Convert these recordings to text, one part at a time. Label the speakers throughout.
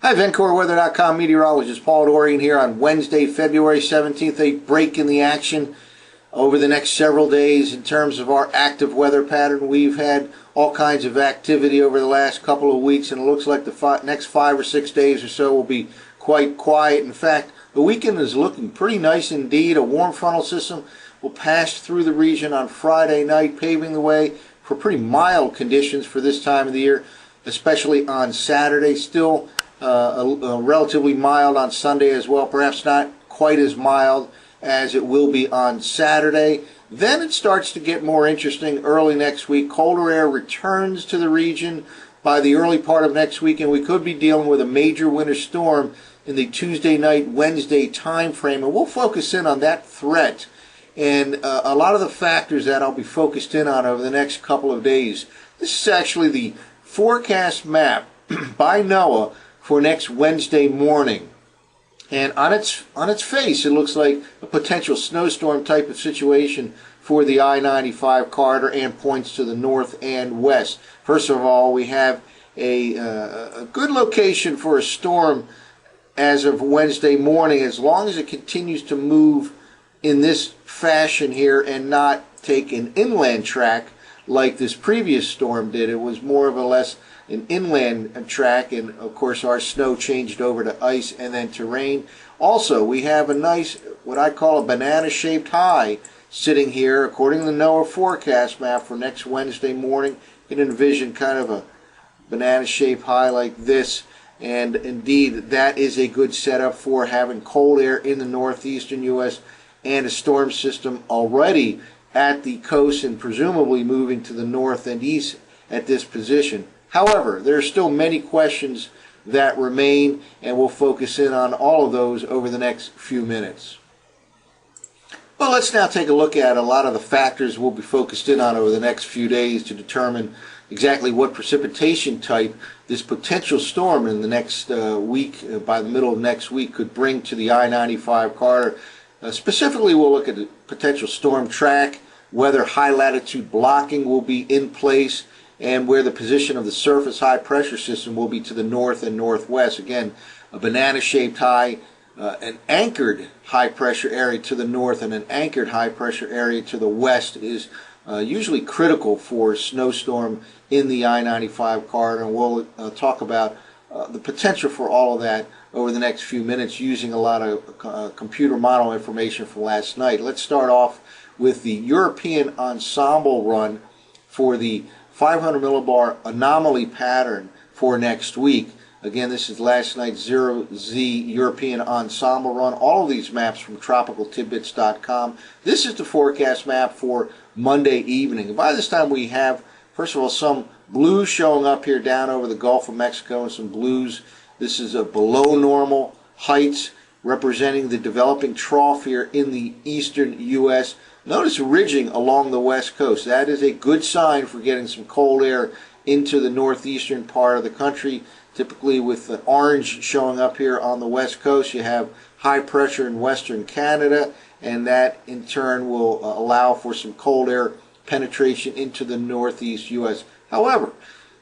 Speaker 1: Hi, VencoreWeather.com meteorologist Paul Dorian here on Wednesday, February 17th. A break in the action over the next several days in terms of our active weather pattern. We've had all kinds of activity over the last couple of weeks, and it looks like the next 5 or 6 days or so will be quite quiet. In fact, the weekend is looking pretty nice indeed. A warm frontal system will pass through the region on Friday night, paving the way for pretty mild conditions for this time of the year, especially on Saturday. Still relatively mild on Sunday as well, perhaps not quite as mild as it will be on Saturday. Then it starts to get more interesting early next week. Colder air returns to the region by the early part of next week, and we could be dealing with a major winter storm in the Tuesday night, Wednesday time frame, and we'll focus in on that threat and a lot of the factors that I'll be focused in on over the next couple of days. This is actually the forecast map by NOAA for next Wednesday morning, and on its face it looks like a potential snowstorm type of situation for the I-95 corridor and points to the north and west. First of all, we have a good location for a storm as of Wednesday morning, as long as it continues to move in this fashion here and not take an inland track like this previous storm did. It was more or less an inland track, and of course our snow changed over to ice and then to rain. Also, we have a nice, what I call a banana-shaped high sitting here, according to the NOAA forecast map for next Wednesday morning. You can envision kind of a banana-shaped high like this, and indeed that is a good setup for having cold air in the northeastern U.S. and a storm system already at the coast and presumably moving to the north and east at this position. However, there are still many questions that remain, and we'll focus in on all of those over the next few minutes. Well, let's now take a look at a lot of the factors we'll be focused in on over the next few days to determine exactly what precipitation type this potential storm in the next week, by the middle of next week, could bring to the I-95 corridor. Specifically, we'll look at the potential storm track, whether high latitude blocking will be in place, and where the position of the surface high pressure system will be to the north and northwest. Again, a banana-shaped high, an anchored high pressure area to the north and an anchored high pressure area to the west is usually critical for a snowstorm in the I-95 corridor, and we'll talk about the potential for all of that over the next few minutes using a lot of computer model information from last night. Let's start off with the European ensemble run for the 500 millibar anomaly pattern for next week. Again, this is last night's 0Z European ensemble run. All of these maps from tropicaltidbits.com. This is the forecast map for Monday evening. And by this time we have, first of all, some blues showing up here down over the Gulf of Mexico, and some blues. This is a below normal heights representing the developing trough here in the eastern U.S. Notice ridging along the west coast. That is a good sign for getting some cold air into the northeastern part of the country. Typically with the orange showing up here on the west coast, you have high pressure in western Canada, and that in turn will allow for some cold air penetration into the northeast U.S. However,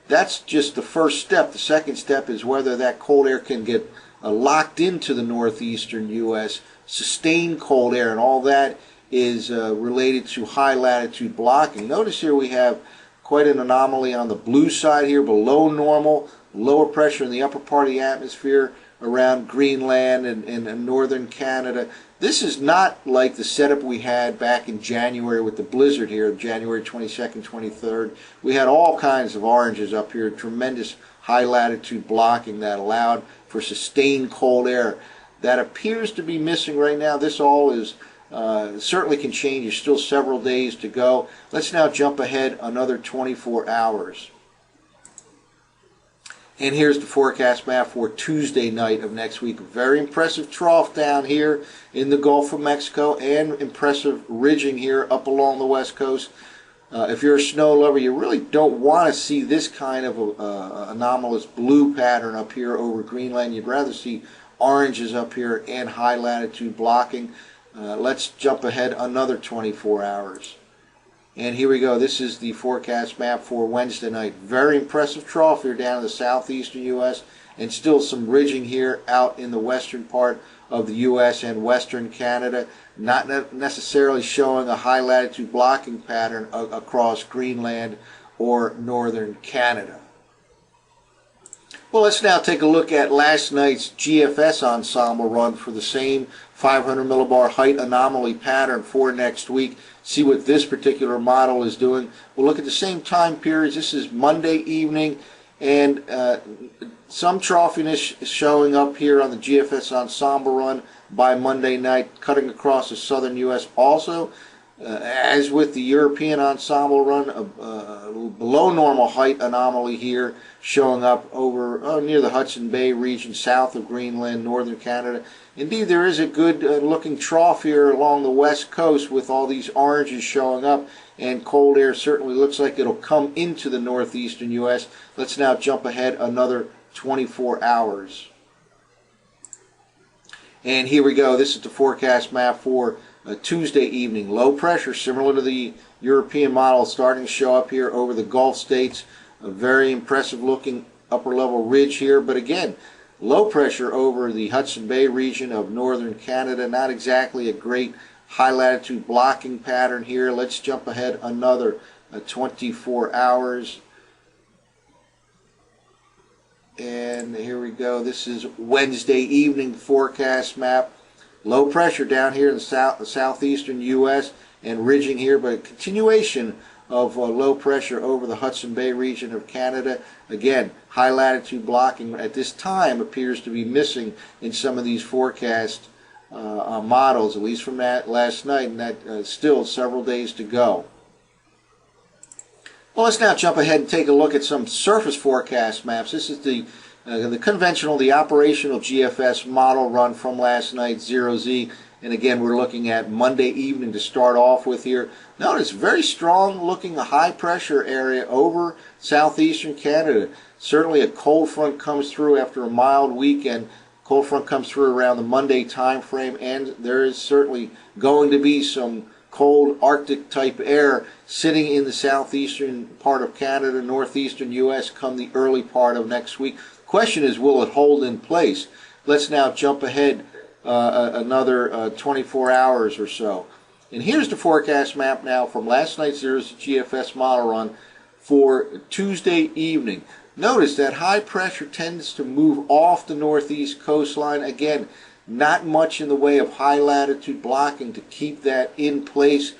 Speaker 1: that's just the first step. The second step is whether that cold air can get locked into the northeastern U.S., sustained cold air, and all that is related to high latitude blocking. Notice here we have quite an anomaly on the blue side here, below normal, lower pressure in the upper part of the atmosphere around Greenland and northern Canada. This is not like the setup we had back in January with the blizzard here, January 22nd, 23rd. We had all kinds of oranges up here, tremendous high latitude blocking that allowed for sustained cold air. That appears to be missing right now. This all is certainly can change. There's still several days to go. Let's now jump ahead another 24 hours. And here's the forecast map for Tuesday night of next week. Very impressive trough down here in the Gulf of Mexico, and impressive ridging here up along the west coast. If you're a snow lover, you really don't want to see this kind of anomalous blue pattern up here over Greenland. You'd rather see oranges up here and high latitude blocking. Let's jump ahead another 24 hours. And here we go. This is the forecast map for Wednesday night. Very impressive trough here down in the southeastern U.S. and still some ridging here out in the western part of the U.S. and western Canada, not necessarily showing a high latitude blocking pattern across Greenland or northern Canada. Well, let's now take a look at last night's GFS ensemble run for the same 500 millibar height anomaly pattern for next week. See what this particular model is doing. We'll look at the same time periods. This is Monday evening, and some troughiness is showing up here on the GFS ensemble run by Monday night, cutting across the southern U.S. also. As with the European ensemble run, below normal height anomaly here showing up over near the Hudson Bay region, south of Greenland, northern Canada. Indeed, there is a good looking trough here along the west coast with all these oranges showing up, and cold air certainly looks like it'll come into the northeastern U.S. Let's now jump ahead another 24 hours. And here we go. This is the forecast map for Tuesday evening. Low pressure, similar to the European model, starting to show up here over the Gulf states. A very impressive looking upper level ridge here, but again, low pressure over the Hudson Bay region of northern Canada. Not exactly a great high latitude blocking pattern here. Let's jump ahead another 24 hours. And here we go. This is Wednesday evening forecast map. Low pressure down here in the southeastern U.S. and ridging here, but a continuation of low pressure over the Hudson Bay region of Canada. Again, high latitude blocking at this time appears to be missing in some of these forecast models, at least from that last night, and that still several days to go. Well, let's now jump ahead and take a look at some surface forecast maps. This is the conventional, the operational GFS model run from last night, 0Z. And again, we're looking at Monday evening to start off with here. Notice very strong looking high pressure area over southeastern Canada. Certainly a cold front comes through after a mild weekend. Cold front comes through around the Monday time frame, and there is certainly going to be some cold Arctic type air sitting in the southeastern part of Canada, northeastern U.S. come the early part of next week. Question is, will it hold in place? Let's now jump ahead another 24 hours or so. And here's the forecast map now from last night's GFS model run for Tuesday evening. Notice that high pressure tends to move off the northeast coastline. Again, not much in the way of high latitude blocking to keep that in place.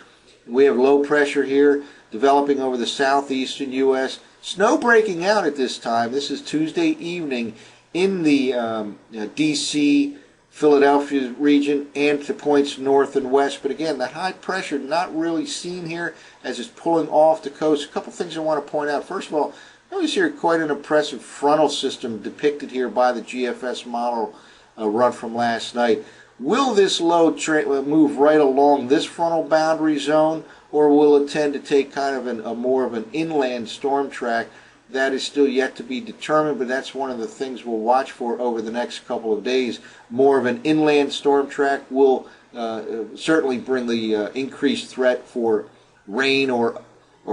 Speaker 1: We have low pressure here developing over the southeastern U.S. Snow breaking out at this time. This is Tuesday evening in the D.C., Philadelphia region and to points north and west. But again, the high pressure not really seen here as it's pulling off the coast. A couple things I want to point out. First of all, notice here quite an impressive frontal system depicted here by the GFS model run from last night. Will this low move right along this frontal boundary zone, or will it tend to take kind of more of an inland storm track? That is still yet to be determined, but that's one of the things we'll watch for over the next couple of days. More of an inland storm track will certainly bring the increased threat for rain or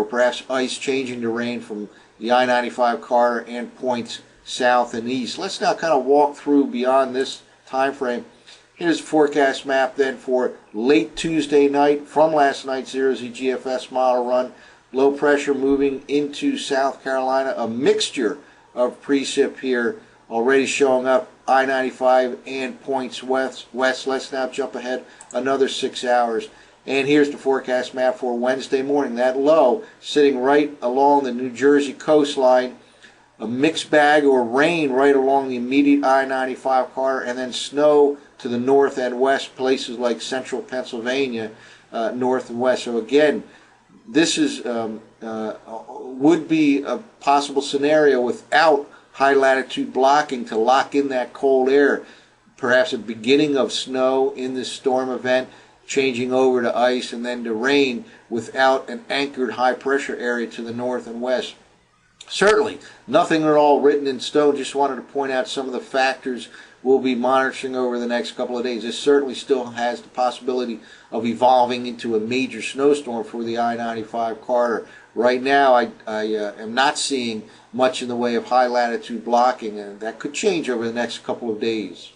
Speaker 1: perhaps ice changing to rain from the I-95 corridor and points south and east. Let's now kind of walk through beyond this time frame. Here's the forecast map then for late Tuesday night from last night's 0Z GFS model run. Low pressure moving into South Carolina. A mixture of precip here already showing up I-95 and points west. Let's now jump ahead another 6 hours. And here's the forecast map for Wednesday morning. That low sitting right along the New Jersey coastline. A mixed bag or rain right along the immediate I-95 corridor, and then snow to the north and west, places like central Pennsylvania, north and west. So again, this is would be a possible scenario without high latitude blocking to lock in that cold air. Perhaps a beginning of snow in this storm event, changing over to ice and then to rain without an anchored high pressure area to the north and west. Certainly, nothing at all written in stone. Just wanted to point out some of the factors we'll be monitoring over the next couple of days. This certainly still has the possibility of evolving into a major snowstorm for the I-95 corridor right now I am not seeing much in the way of high latitude blocking, and that could change over the next couple of days.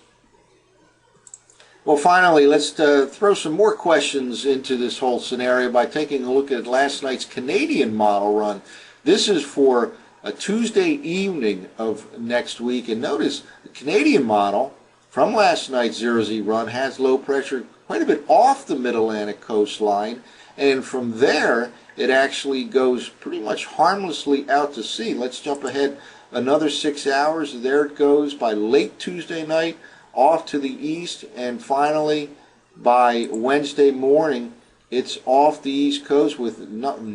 Speaker 1: Well, finally, let's throw some more questions into this whole scenario by taking a look at last night's Canadian model run. This is for a Tuesday evening of next week, and notice the Canadian model from last night's 0Z run has low pressure quite a bit off the mid-Atlantic coastline, and from there it actually goes pretty much harmlessly out to sea. Let's jump ahead another 6 hours. There it goes by late Tuesday night off to the east, and finally by Wednesday morning it's off the east coast with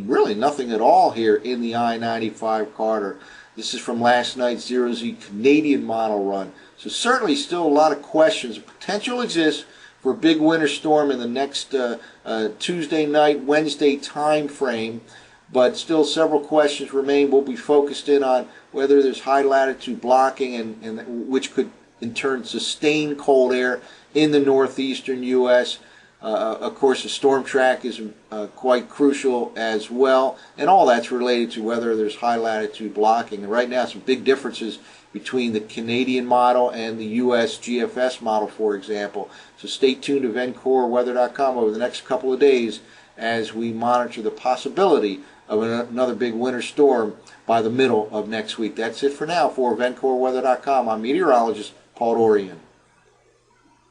Speaker 1: really nothing at all here in the I-95 corridor. This is from last night's 0Z Canadian model run. So certainly still a lot of questions. Potential exists for a big winter storm in the next Tuesday night, Wednesday time frame, but still several questions remain. We'll be focused in on whether there's high latitude blocking, and which could in turn sustain cold air in the northeastern U.S. Of course, the storm track is quite crucial as well, and all that's related to whether there's high latitude blocking. And right now, some big differences between the Canadian model and the U.S. GFS model, for example. So stay tuned to VencoreWeather.com over the next couple of days as we monitor the possibility of another big winter storm by the middle of next week. That's it for now. For VencoreWeather.com, I'm meteorologist Paul Dorian.